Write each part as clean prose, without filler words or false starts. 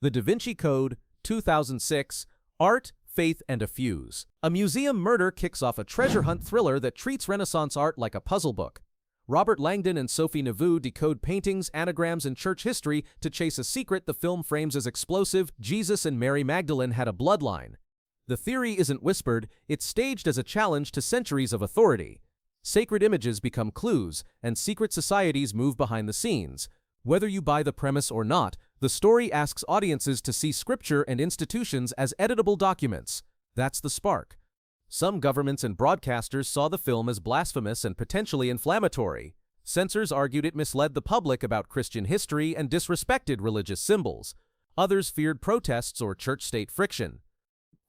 The Da Vinci Code, 2006, Art, Faith, and a Fuse. A museum murder kicks off a treasure hunt thriller that treats Renaissance art like a puzzle book. Robert Langdon and Sophie Nauvoo decode paintings, anagrams, and church history to chase a secret the film frames as explosive: Jesus and Mary Magdalene had a bloodline. The theory isn't whispered, it's staged as a challenge to centuries of authority. Sacred images become clues, and secret societies move behind the scenes. Whether you buy the premise or not, the story asks audiences to see scripture and institutions as editable documents. That's the spark. Some governments and broadcasters saw the film as blasphemous and potentially inflammatory. Censors argued it misled the public about Christian history and disrespected religious symbols. Others feared protests or church-state friction.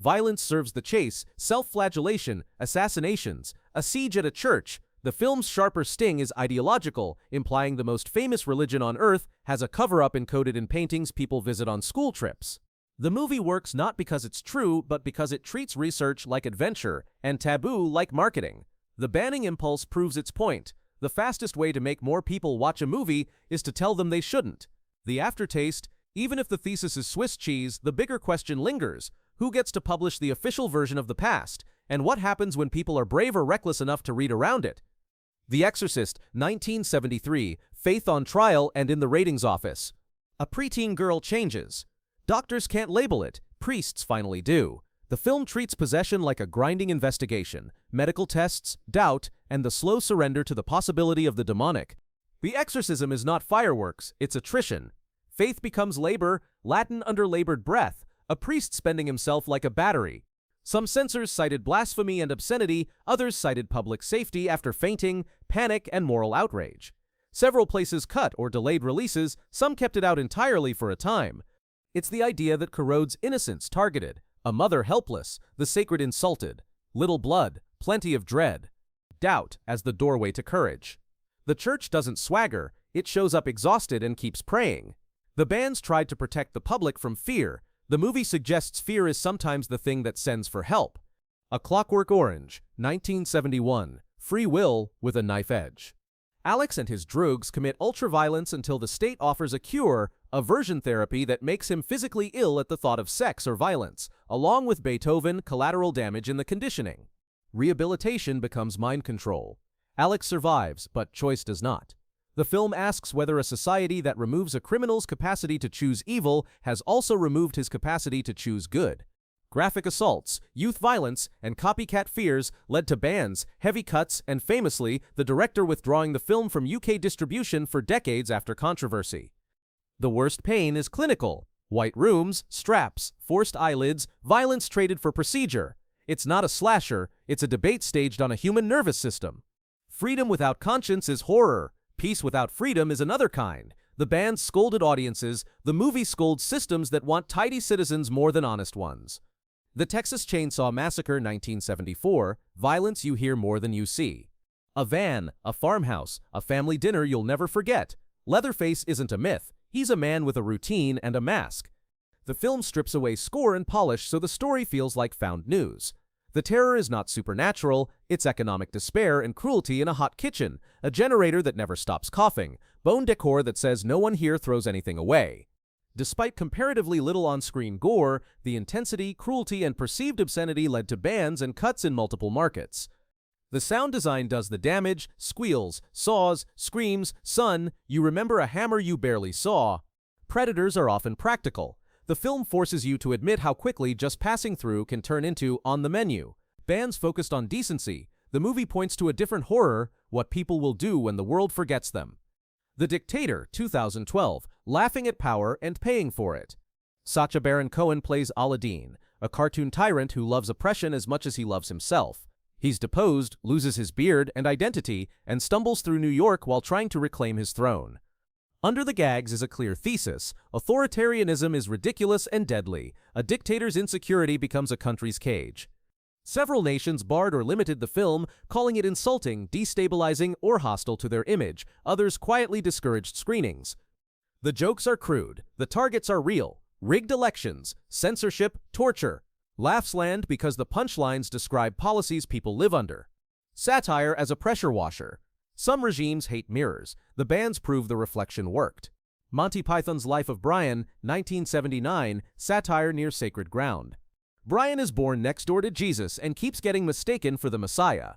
Violence serves the chase: self-flagellation, assassinations, a siege at a church. The film's sharper sting is ideological, implying the most famous religion on earth has a cover-up encoded in paintings people visit on school trips. The movie works not because it's true, but because it treats research like adventure and taboo like marketing. The banning impulse proves its point. The fastest way to make more people watch a movie is to tell them they shouldn't. The aftertaste: even if the thesis is Swiss cheese, the bigger question lingers. Who gets to publish the official version of the past? And what happens when people are brave or reckless enough to read around it? The Exorcist, 1973, Faith on trial and in the ratings office. A preteen girl changes. Doctors can't label it, priests finally do. The film treats possession like a grinding investigation: medical tests, doubt, and the slow surrender to the possibility of the demonic. The exorcism is not fireworks, it's attrition. Faith becomes labor, Latin under labored breath, a priest spending himself like a battery. Some censors cited blasphemy and obscenity, others cited public safety after fainting, panic, and moral outrage. Several places cut or delayed releases, some kept it out entirely for a time. It's the idea that corrodes innocence targeted: a mother helpless, the sacred insulted, little blood, plenty of dread, doubt as the doorway to courage. The church doesn't swagger, it shows up exhausted and keeps praying. The bands tried to protect the public from fear. The movie suggests fear is sometimes the thing that sends for help. A Clockwork Orange, 1971, Free Will with a Knife Edge. Alex and his droogs commit ultraviolence until the state offers a cure, aversion therapy that makes him physically ill at the thought of sex or violence, along with Beethoven, collateral damage in the conditioning. Rehabilitation becomes mind control. Alex survives, but choice does not. The film asks whether a society that removes a criminal's capacity to choose evil has also removed his capacity to choose good. Graphic assaults, youth violence, and copycat fears led to bans, heavy cuts, and famously, the director withdrawing the film from UK distribution for decades after controversy. The worst pain is clinical: white rooms, straps, forced eyelids, violence traded for procedure. It's not a slasher, it's a debate staged on a human nervous system. Freedom without conscience is horror. Peace without freedom is another kind. The band scolded audiences, the movie scolds systems that want tidy citizens more than honest ones. The Texas Chainsaw Massacre, 1974, violence you hear more than you see. A van, a farmhouse, a family dinner you'll never forget. Leatherface isn't a myth, he's a man with a routine and a mask. The film strips away score and polish so the story feels like found news. The terror is not supernatural, it's economic despair and cruelty in a hot kitchen, a generator that never stops coughing, bone decor that says no one here throws anything away. Despite comparatively little on-screen gore, the intensity, cruelty, and perceived obscenity led to bans and cuts in multiple markets. The sound design does the damage: squeals, saws, screams, son, you remember a hammer you barely saw. Predators are often practical. The film forces you to admit how quickly just passing through can turn into on the menu. Bans focused on decency. The movie points to a different horror: what people will do when the world forgets them. The Dictator, 2012, laughing at power and paying for it. Sacha Baron Cohen plays Aladdin, a cartoon tyrant who loves oppression as much as he loves himself. He's deposed, loses his beard and identity, and stumbles through New York while trying to reclaim his throne. Under the gags is a clear thesis: authoritarianism is ridiculous and deadly. A dictator's insecurity becomes a country's cage. Several nations barred or limited the film, calling it insulting, destabilizing, or hostile to their image. Others quietly discouraged screenings. The jokes are crude, the targets are real: rigged elections, censorship, torture. Laughs land because the punchlines describe policies people live under. Satire as a pressure washer. Some regimes hate mirrors. The bans prove the reflection worked. Monty Python's Life of Brian, 1979, satire near sacred ground. Brian is born next door to Jesus and keeps getting mistaken for the Messiah.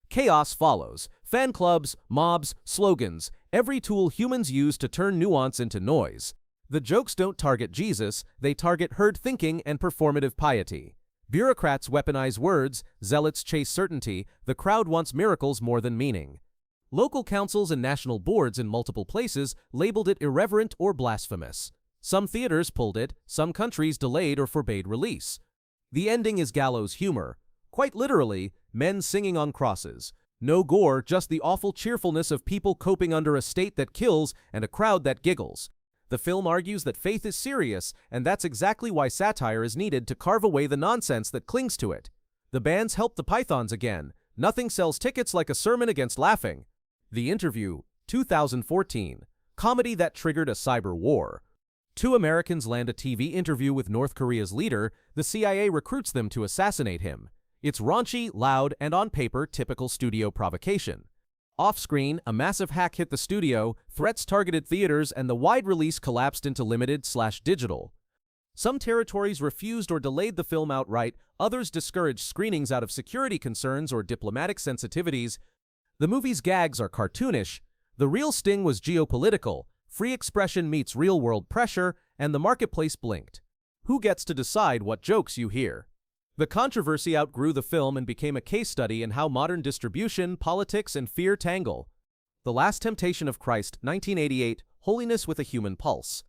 Chaos follows. Fan clubs, mobs, slogans, every tool humans use to turn nuance into noise. The jokes don't target Jesus, they target herd thinking and performative piety. Bureaucrats weaponize words, zealots chase certainty, the crowd wants miracles more than meaning. Local councils and national boards in multiple places labeled it irreverent or blasphemous. Some theaters pulled it, some countries delayed or forbade release. The ending is gallows humor. Quite literally, men singing on crosses. No gore, just the awful cheerfulness of people coping under a state that kills and a crowd that giggles. The film argues that faith is serious, and that's exactly why satire is needed to carve away the nonsense that clings to it. The bands help the Pythons again. Nothing sells tickets like a sermon against laughing. The Interview, 2014. Comedy that triggered a cyber war. Two Americans land a TV interview with North Korea's leader. The CIA recruits them to assassinate him. It's raunchy, loud, and on paper, typical studio provocation. Off-screen, a massive hack hit the studio, threats targeted theaters, and the wide release collapsed into limited/digital. Some territories refused or delayed the film outright, others discouraged screenings out of security concerns or diplomatic sensitivities. The movie's gags are cartoonish. The real sting was geopolitical. Free expression meets real-world pressure, and the marketplace blinked. Who gets to decide what jokes you hear? The controversy outgrew the film and became a case study in how modern distribution, politics, and fear tangle. The Last Temptation of Christ, 1988, Holiness with a Human Pulse.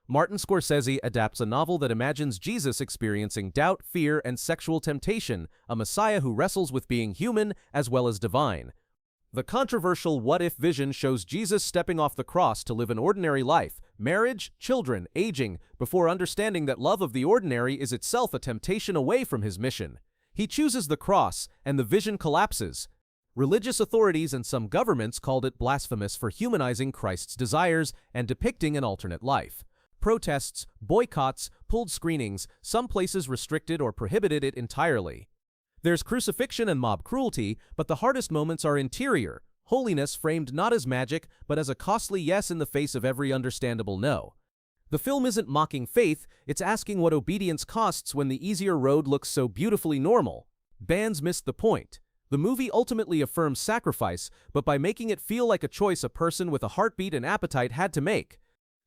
Martin Scorsese adapts a novel that imagines Jesus experiencing doubt, fear, and sexual temptation, a Messiah who wrestles with being human as well as divine. The controversial what-if vision shows Jesus stepping off the cross to live an ordinary life, marriage, children, aging, before understanding that love of the ordinary is itself a temptation away from his mission. He chooses the cross, and the vision collapses. Religious authorities and some governments called it blasphemous for humanizing Christ's desires and depicting an alternate life. Protests, boycotts, pulled screenings, some places restricted or prohibited it entirely. There's crucifixion and mob cruelty, but the hardest moments are interior. Holiness framed not as magic, but as a costly yes in the face of every understandable no. The film isn't mocking faith, it's asking what obedience costs when the easier road looks so beautifully normal. Bands missed the point. The movie ultimately affirms sacrifice, but by making it feel like a choice a person with a heartbeat and appetite had to make.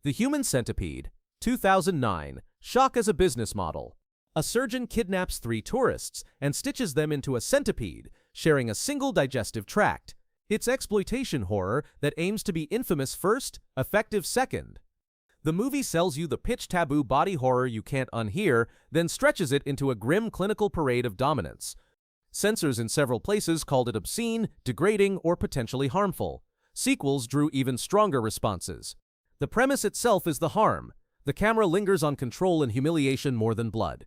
The Human Centipede, 2009, shock as a business model. A surgeon kidnaps 3 tourists and stitches them into a centipede, sharing a single digestive tract. It's exploitation horror that aims to be infamous first, effective second. The movie sells you the pitch taboo body horror you can't unhear, then stretches it into a grim clinical parade of dominance. Censors in several places called it obscene, degrading, or potentially harmful. Sequels drew even stronger responses. The premise itself is the harm. The camera lingers on control and humiliation more than blood.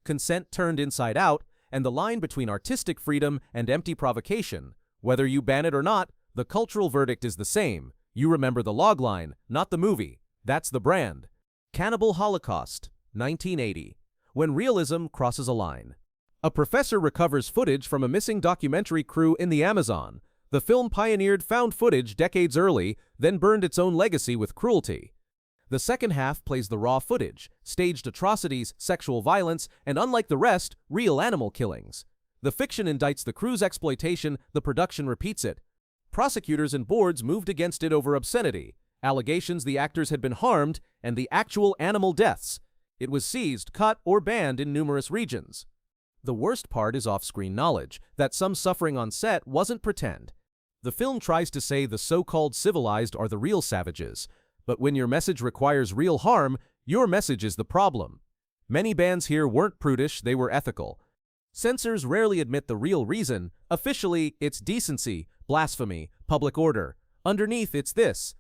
Consent turned inside out, and the line between artistic freedom and empty provocation. Whether you ban it or not, the cultural verdict is the same. You remember the logline, not the movie. That's the brand. Cannibal Holocaust, 1980. When realism crosses a line. A professor recovers footage from a missing documentary crew in the Amazon. The film pioneered found footage decades early, then burned its own legacy with cruelty. The second half plays the raw footage, staged atrocities, sexual violence, and unlike the rest, real animal killings. The fiction indicts the crew's exploitation, the production repeats it. Prosecutors and boards moved against it over obscenity, allegations the actors had been harmed, and the actual animal deaths. It was seized, cut, or banned in numerous regions. The worst part is off-screen knowledge, that some suffering on set wasn't pretend. The film tries to say the so-called civilized are the real savages, but when your message requires real harm, your message is the problem. Many bands here weren't prudish, they were ethical. Censors rarely admit the real reason. Officially, it's decency, blasphemy, public order. Underneath, it's this.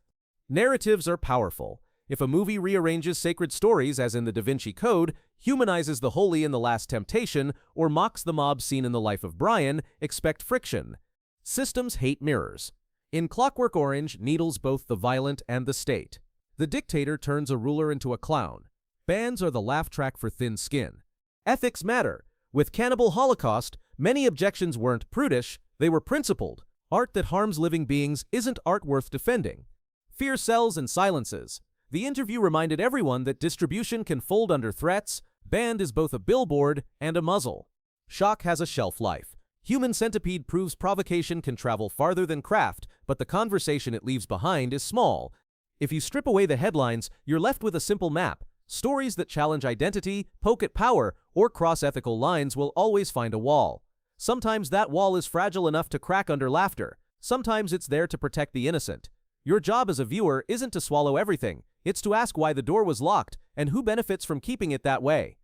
Narratives are powerful. If a movie rearranges sacred stories, as in the Da Vinci Code, humanizes the holy in The Last Temptation, or mocks the mob scene in The Life of Brian, expect friction. Systems hate mirrors. In Clockwork Orange, needles both the violent and the state. The dictator turns a ruler into a clown. Bands are the laugh track for thin skin. Ethics matter. With Cannibal Holocaust, many objections weren't prudish, they were principled. Art that harms living beings isn't art worth defending. Fear sells and silences. The interview reminded everyone that distribution can fold under threats. Banned is both a billboard and a muzzle. Shock has a shelf life. Human Centipede proves provocation can travel farther than craft, but the conversation it leaves behind is small. If you strip away the headlines, you're left with a simple map. Stories that challenge identity, poke at power, or cross ethical lines will always find a wall. Sometimes that wall is fragile enough to crack under laughter. Sometimes it's there to protect the innocent. Your job as a viewer isn't to swallow everything. It's to ask why the door was locked and who benefits from keeping it that way.